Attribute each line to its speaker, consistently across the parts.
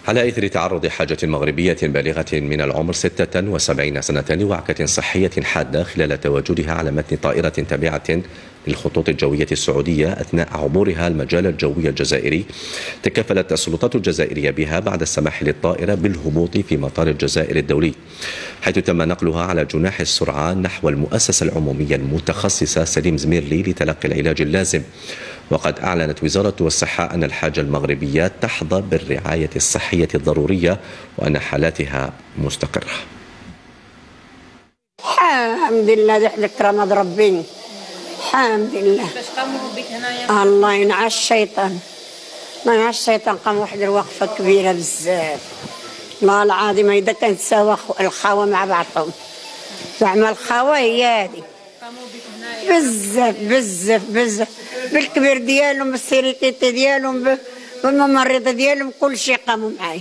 Speaker 1: على إثر تعرض حاجة مغربية بالغة من العمر 76 سنة لوعكة صحية حادة خلال تواجدها على متن طائرة تابعة للخطوط الجوية السعودية أثناء عبورها المجال الجوي الجزائري، تكفلت السلطات الجزائرية بها بعد السماح للطائرة بالهبوط في مطار الجزائر الدولي، حيث تم نقلها على جناح السرعة نحو المؤسسة العمومية المتخصصة سليم زميرلي لتلقي العلاج اللازم. وقد أعلنت وزارة الصحة أن الحاجة المغربية تحظى بالرعاية الصحية الضرورية وأن حالاتها مستقرة.
Speaker 2: الحمد لله ذحلك رمض ربي، الحمد لله.
Speaker 3: باش قاموا بك هنايا؟
Speaker 2: الله ينعش الشيطان، الله ينعش الشيطان. قام واحد الوقفة كبيرة بزاف، والله العظيم. إذا كانت سوا الخاوة مع بعضهم، زعما الخاوة هي هذه.
Speaker 3: قاموا بك هنايا
Speaker 2: بزاف بزاف بزاف، بالكبير ديالهم، بالسيريكيتي ديالهم، بالممرضة ديالهم، كل شيء قاموا معي.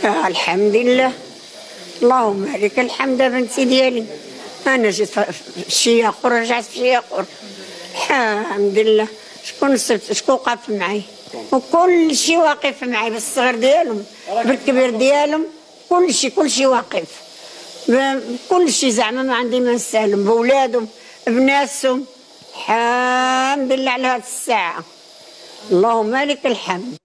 Speaker 2: الحمد لله، اللهم لك الحمد بنتي ديالي. انا جيت في شي اخر، رجعت في شي اخر، الحمد لله. شكون السبت، شكون وقف معي، وكل شيء واقف معي، بالصغر ديالهم بالكبير ديالهم، كل شيء واقف، كل شيء. زعما ما عندي ما نسالهم، بولادهم بناسهم. الحمد لله على هذه الساعه، اللهم لك الحمد.